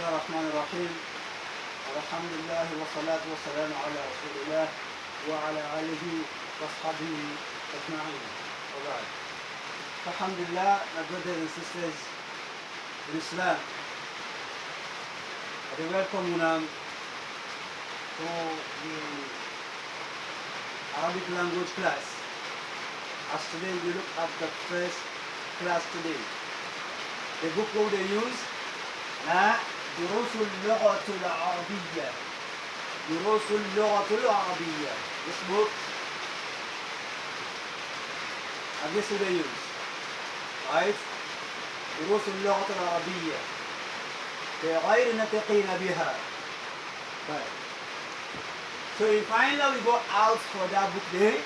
الله الرحمن الرحيم. الحمد لله والصلاة والسلام على رسول الله وعلى آله وصحبه أجمعين. Alright. Alhamdulillah, my brothers and sisters in Islam, I welcome you now to the Arabic language class. As today we look at the first class today. The book what they use, Durus al-Lughah al-Arabiyyah. Durus al-Lughah al-Arabiyyah. This book, and this what they use, right? Durus al-Lughah al-Arabiyyah. غير ناطقين بها. Right. So if finally we go out for that book there,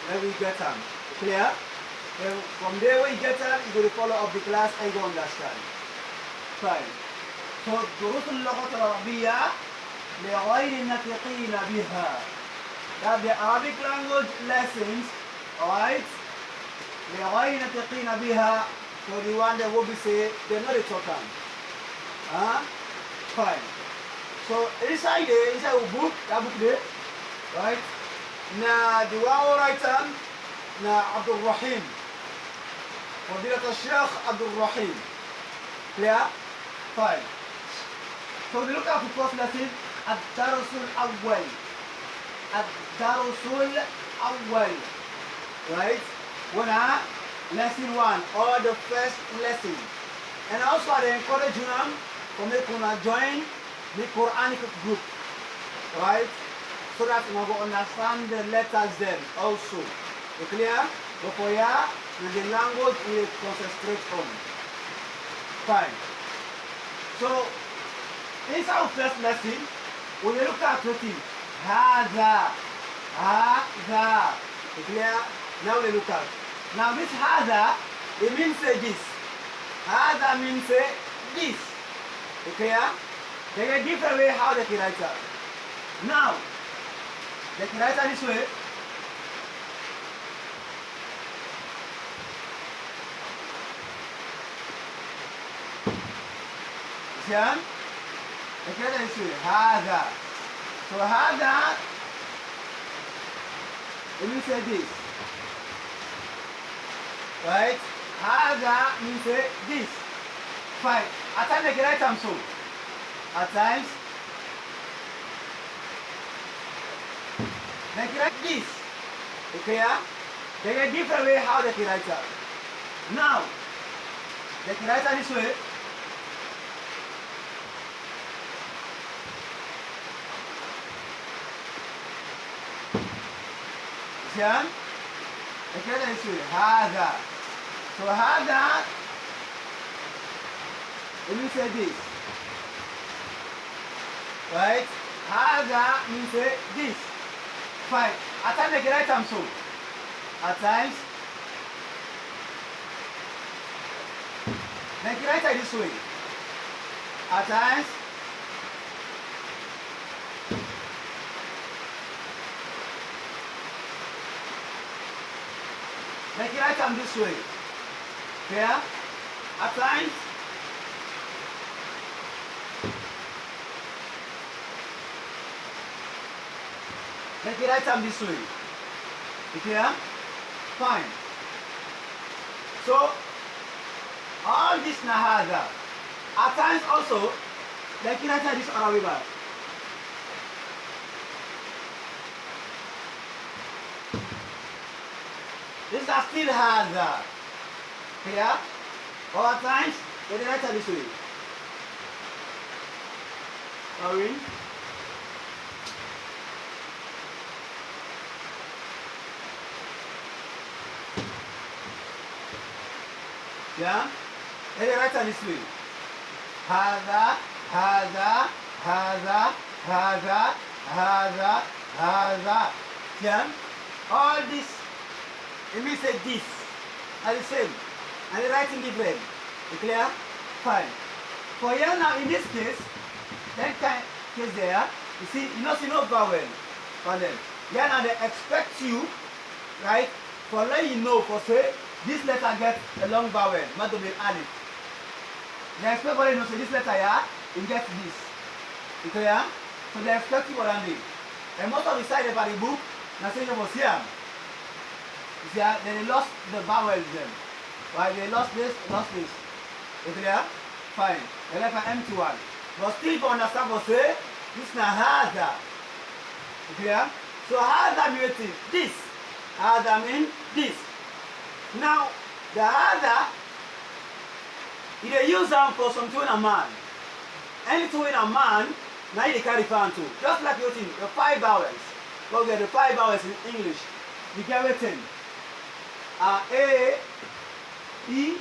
then we get them. Clear? And from there we get them, you go to follow up the class and go understand. Fine. So دروس اللغة العربية لغير الناطقين بها. That's the Arabic language lessons, alright? لغير الناطقين بها. So the one that will be say they're not a talker. Fine. So inside there, inside a book, that book there, right? Now the one writer, now Abdul Rahim, فضيلة الشيخ Abdul Rahim. Clear? Fine. So we look at the first lesson, الدرس الأول. الدرس الأول. Right? One, lesson 1, or the first lesson. And also I encourage you now to make una join the Quranic group, right? So that you will understand the letters then also. You clear? But for you, the language we concentrate on. Fine. So, inside our first lesson, we will look at it. هذا. هذا. You clear? Now we look at. Now this هذا, it means this. Hada means this. Okay? There are different way how they can write it. Now, they can write it this way. See? They can write it this way. Hada. So Hada, it means this. Right? Hada means this. Fine. At times they can write them so. At times they can write this. Okay? There are different way how they can write that. Now they can write it this way. See? They can write it this way. Hada. So هذا it means this, right? هذا means this. Fine. At times they can write them so. At times they can write it this way. At times they can write them this way. Yeah? At times they can write them this way. Okay? Fine. So all this nahada. At times also they can write this Arabic. These are still hada. Clear? Or at times, they write it this way. Sorry. Yeah? They write it this way. هذا هذا هذا هذا هذا هذا. Yeah? All this, it means this are the same. And the writing different. You clear? Fine. For here now, in this case, that kind case there, you see no vowel for them. Here now they expect you, right, for let you know, for say, this letter gets a long vowel, not to be alif. They expect for you to say this letter here you get this. You clear? So they expect you around it. And most of the side about the book, now saying was here. You see, then they lost the vowels then. Right? They lost this. You clear? Fine. They left an empty one. But still if you understand what say, this is not hada. You clear? So hada means this. Hada means this. Now, the hada, they use them for some two in a man. Any two in a man, now you carry fan too. Just like you think, the 5 vowels. Look at the 5 vowels in English. You get everything. A, E,